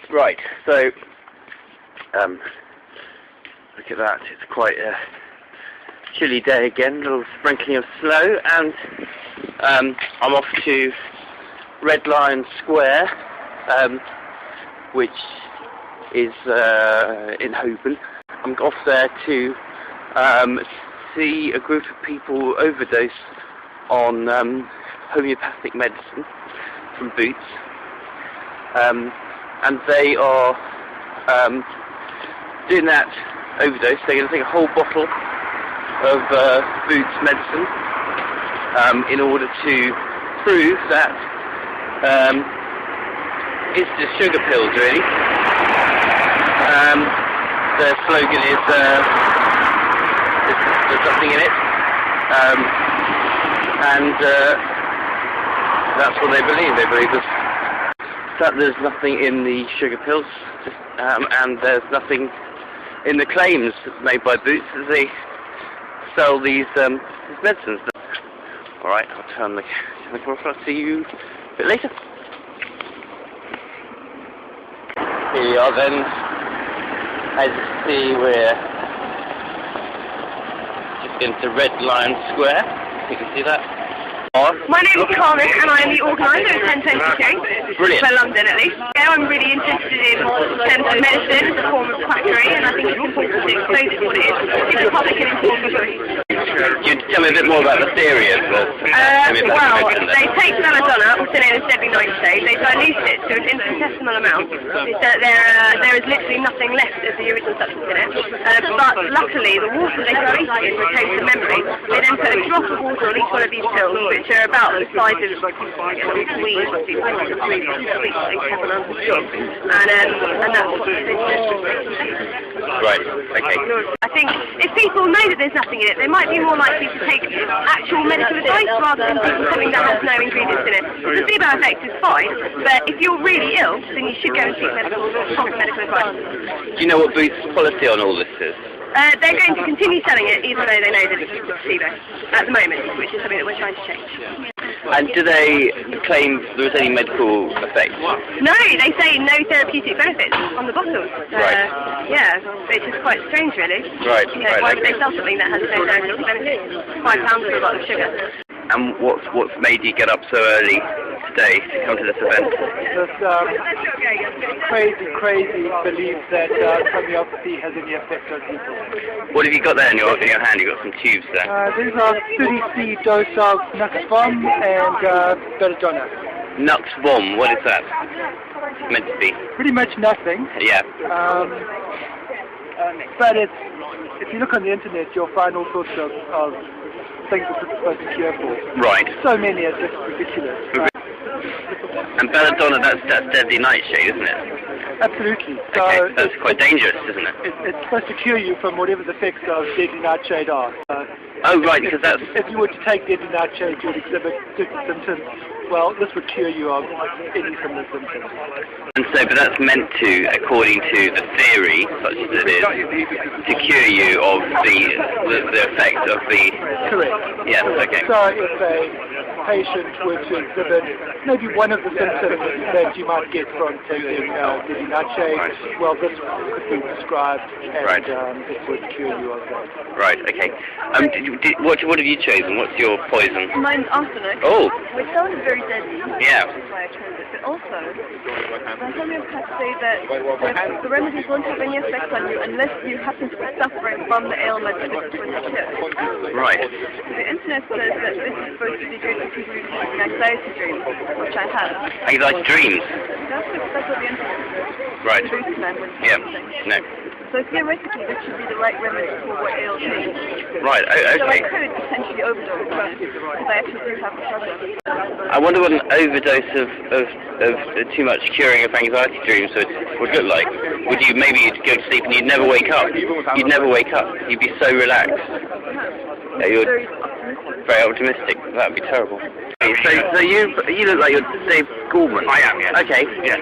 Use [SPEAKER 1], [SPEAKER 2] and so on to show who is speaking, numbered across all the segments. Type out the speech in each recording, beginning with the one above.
[SPEAKER 1] Right, so look at that, it's quite a chilly day again, a little sprinkling of snow, and I'm off to Red Lion Square, which is in Holborn. I'm off there to see a group of people overdose on homeopathic medicine from Boots. And they are doing that overdose. They're going to take a whole bottle of Boots medicine in order to prove that it's just sugar pills, really. Their slogan is there's nothing in it, and that's what they believe. They believe that there's nothing in the sugar pills, and there's nothing in the claims made by Boots as they sell these medicines. Alright, I'll turn the camera off. I'll see you a bit later. Here we are then. As you see, we're just into Red Lion Square. You can see that.
[SPEAKER 2] My name is Carmen and I am the organiser of 1022.
[SPEAKER 1] Brilliant.
[SPEAKER 2] For London at least. Yeah, I'm really interested in chemical medicine as a form of quackery, and I think it's important to expose it to what it is. Give the public an informed choice.
[SPEAKER 1] You'd tell me a bit more about the theory of
[SPEAKER 2] well, they take belladonna, also known as deadly nightshade, they dilute it to an infinitesimal amount, so that there is literally nothing left of the original substance in it. But luckily, the water they dilute it in retains the memory. They then put a drop of water on each one of these pills, which are about the size of weed, and that's what
[SPEAKER 1] Right, okay.
[SPEAKER 2] I think if people know that there's nothing in it, they might be more likely to take actual medical advice rather than taking something that has no ingredients in it. The placebo effect is fine, but if you're really ill, then you should go and seek proper medical advice.
[SPEAKER 1] Do you know what Boots' policy on all this is?
[SPEAKER 2] They're going to continue selling it even though they know that it's placebo at the moment, which is something that we're trying to change.
[SPEAKER 1] And do they claim there is any medical effect?
[SPEAKER 2] No, they say no therapeutic benefits on the bottles.
[SPEAKER 1] Right.
[SPEAKER 2] Yeah, which is quite strange, really.
[SPEAKER 1] Right.
[SPEAKER 2] Yeah, why would they sell something that has no therapeutic benefits? £5 for a bottle of sugar.
[SPEAKER 1] And what's made you get up so early today to come to this event?
[SPEAKER 3] This crazy belief that homeopathy has any effect on people.
[SPEAKER 1] What have you got there in your hand? You've got some tubes there.
[SPEAKER 3] These are 30C dose of nux bomb and belladonna.
[SPEAKER 1] Nux bomb, what is that meant to be?
[SPEAKER 3] Pretty much nothing.
[SPEAKER 1] Yeah.
[SPEAKER 3] But if you look on the internet, you'll find all sorts of things that it's supposed to cure for.
[SPEAKER 1] Right.
[SPEAKER 3] So many are just ridiculous.
[SPEAKER 1] And belladonna, that's deadly nightshade, isn't it?
[SPEAKER 3] Absolutely. So
[SPEAKER 1] okay, that's quite dangerous, isn't it?
[SPEAKER 3] It's supposed to cure you from whatever the effects of deadly nightshade are.
[SPEAKER 1] Oh, right, because that's...
[SPEAKER 3] If you were to take deadly nightshade, you would exhibit certain symptoms. Well, this would cure you of any similar symptoms.
[SPEAKER 1] And so, but that's meant to, according to the theory, such as it is, to cure you of the effect of the...
[SPEAKER 3] Correct.
[SPEAKER 1] Yes, okay.
[SPEAKER 3] So if a patient were to exhibit maybe one of the symptoms that you might get from taking deadly nightshade, well, this could be prescribed and it would cure you of that.
[SPEAKER 1] Right, okay. What have you chosen? What's your poison?
[SPEAKER 2] Mine's arsenic.
[SPEAKER 1] Oh!
[SPEAKER 2] Which sounds very deadly.
[SPEAKER 1] Yeah.
[SPEAKER 2] That's why I chose it. But also, my homeopaths say that the remedies won't have any effect on you unless you happen to be suffering from the ailment that it's supposed to cure.
[SPEAKER 1] Right.
[SPEAKER 2] The internet says that this is supposed to be good for people who have anxiety dreams, which I have.
[SPEAKER 1] Anxiety dreams?
[SPEAKER 2] That's what the internet says.
[SPEAKER 1] Right. Yeah. No.
[SPEAKER 2] So theoretically, this should be the right remedy for what ails me.
[SPEAKER 1] Right, okay.
[SPEAKER 2] So I could potentially overdose, but I actually do have a problem.
[SPEAKER 1] I wonder what an overdose of too much curing of anxiety dreams would look like. Would you maybe go to sleep and you'd never wake up? You'd never wake up. You'd be so relaxed. Yeah, you're very optimistic. That'd be terrible. So you look like you're Dave Gorman?
[SPEAKER 4] I am, yes.
[SPEAKER 1] Okay.
[SPEAKER 4] Yes.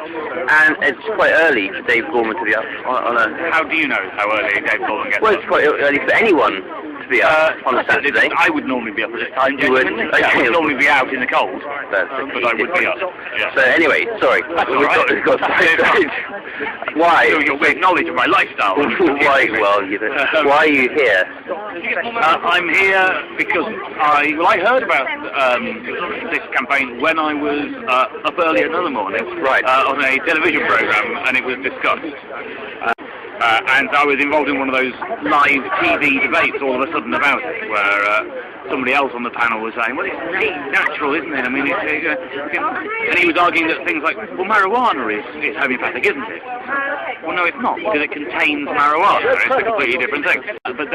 [SPEAKER 1] And it's quite early for Dave Gorman to be up on a...
[SPEAKER 4] How do you know how early Dave Gorman gets
[SPEAKER 1] Well,
[SPEAKER 4] up?
[SPEAKER 1] it's quite early for anyone to be up on a Saturday.
[SPEAKER 4] I would normally be up at this time.
[SPEAKER 1] You would?
[SPEAKER 4] Yeah, I would normally be out in the cold.
[SPEAKER 1] That's
[SPEAKER 4] but I would be up. Yeah.
[SPEAKER 1] So anyway, sorry. We've got Why?
[SPEAKER 4] You'll acknowledge my lifestyle.
[SPEAKER 1] Why? Well, why are you here?
[SPEAKER 4] I'm here because I heard about this campaign when I was up early another morning,
[SPEAKER 1] right,
[SPEAKER 4] on a television program, and it was discussed. And I was involved in one of those live TV debates all of a sudden about it, where somebody else on the panel was saying, well, it's natural, isn't it? I mean, and he was arguing that things like, well, marijuana is homeopathic, isn't it? Well, no, it's not, because it contains marijuana. It's a completely different thing. But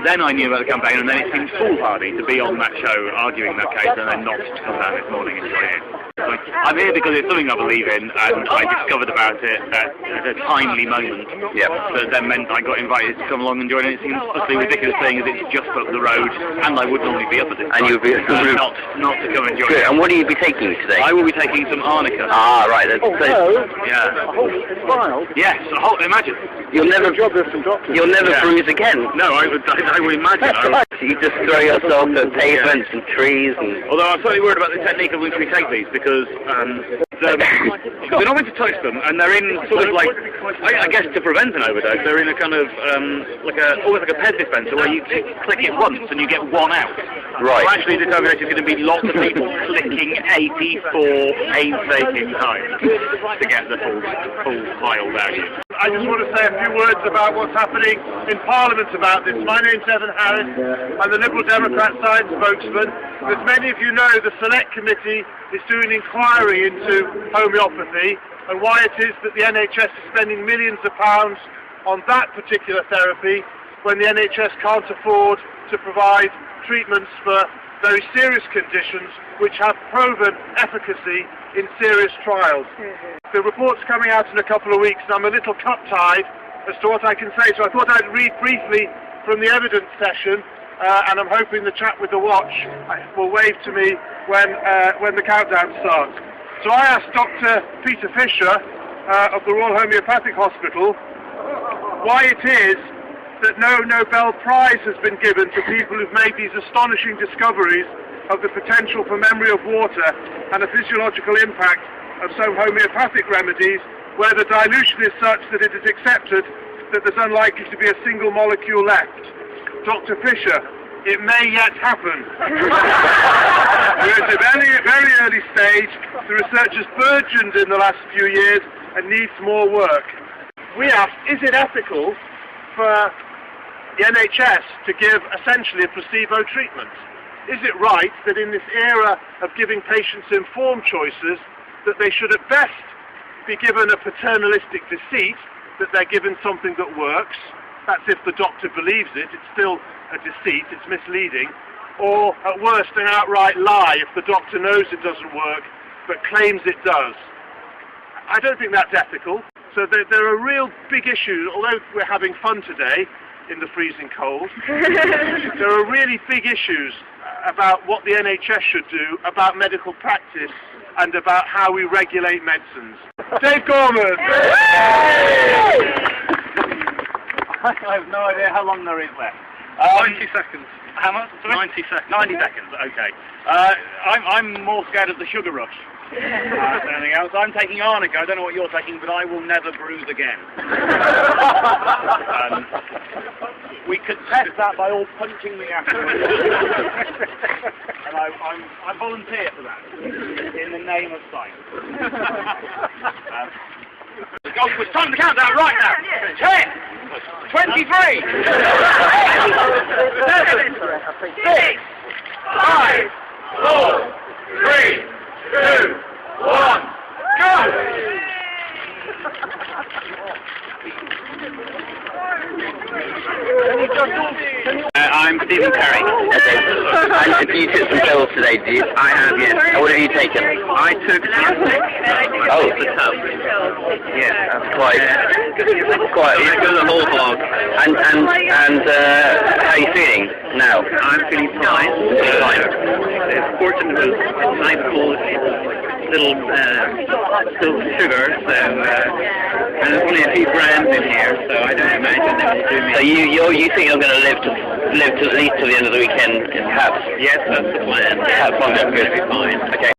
[SPEAKER 4] then I knew about the campaign, and then it seemed foolhardy to be on that show arguing that case, and then not to come down this morning and join in. So I'm here because it's something I believe in, and I discovered about it at a timely moment.
[SPEAKER 1] Yep.
[SPEAKER 4] That then meant I got invited to come along and join in. It seems utterly ridiculous saying that it's just up the road, and I would normally be up at this time.
[SPEAKER 1] And you'd be
[SPEAKER 4] not to come and join.
[SPEAKER 1] Good. And what will you be taking today?
[SPEAKER 4] I will be taking some arnica.
[SPEAKER 1] Ah, right. That's,
[SPEAKER 4] yeah.
[SPEAKER 3] A whole vial?
[SPEAKER 4] Yes, a whole, imagine.
[SPEAKER 1] You'll never bruise again.
[SPEAKER 4] No, I would imagine.
[SPEAKER 1] You just throw yourself at pavements and trees and...
[SPEAKER 4] Although I'm slightly worried about the technique of which we take these, because they're not meant to touch them, and they're in sort of like, I guess to prevent an overdose, they're in a kind of, almost like a Pez dispenser, where you click it once and you get one out.
[SPEAKER 1] Right.
[SPEAKER 4] So actually this overdose is going to be lots of people clicking 84 painstaking times to get the full file down.
[SPEAKER 5] I just want to say a few words about what's happening in Parliament about this. My name's Evan Harris. I'm the Liberal Democrat science spokesman. As many of you know, the Select Committee is doing an inquiry into homeopathy and why it is that the NHS is spending millions of pounds on that particular therapy when the NHS can't afford to provide treatments for very serious conditions which have proven efficacy in serious trials. The report's coming out in a couple of weeks, and I'm a little cut-tied as to what I can say, so I thought I'd read briefly from the evidence session, and I'm hoping the chap with the watch will wave to me when the countdown starts. So I asked Dr. Peter Fisher of the Royal Homeopathic Hospital why it is that no Nobel Prize has been given to people who've made these astonishing discoveries of the potential for memory of water and the physiological impact of some homeopathic remedies where the dilution is such that it is accepted that there's unlikely to be a single molecule left. Dr. Fisher, it may yet happen. We're at a very, very early stage. The research has burgeoned in the last few years and needs more work. We asked, is it ethical for the NHS to give essentially a placebo treatment? Is it right that in this era of giving patients informed choices that they should at best be given a paternalistic deceit that they're given something that works? That's if the doctor believes it, it's still a deceit, it's misleading. Or at worst an outright lie if the doctor knows it doesn't work but claims it does. I don't think that's ethical. So there are real big issues, although we're having fun today in the freezing cold. There are really big issues about what the NHS should do, about medical practice, and about how we regulate medicines. Dave Gorman!
[SPEAKER 4] I have no idea how long there is left.
[SPEAKER 5] 90 seconds.
[SPEAKER 4] How much?
[SPEAKER 5] 90 seconds.
[SPEAKER 4] 90 seconds, okay. I'm more scared of the sugar rush than anything else. I'm taking arnica. I don't know what you're taking, but I will never bruise again. We could test that by all punching me afterwards. And I volunteer for that, in the name of science. It's time to count down right now. 10, 23, 7, 6, 5, 4, 3, 2, 1, go!
[SPEAKER 1] I'm Stephen Perry. And you took some pills today, did you? I have, yes. And what have you taken? I took oh, the tub. Yes, that's quite it goes a whole blog. And how are you feeling now? I'm feeling fine. It's important because it's nice cold. little sugar, so and there's only a few grams in here, so I don't imagine that will do me. So you think you're going to live to at least till the end of the weekend, perhaps? Yes, that's the plan. Perhaps I'm going to be fine. Okay.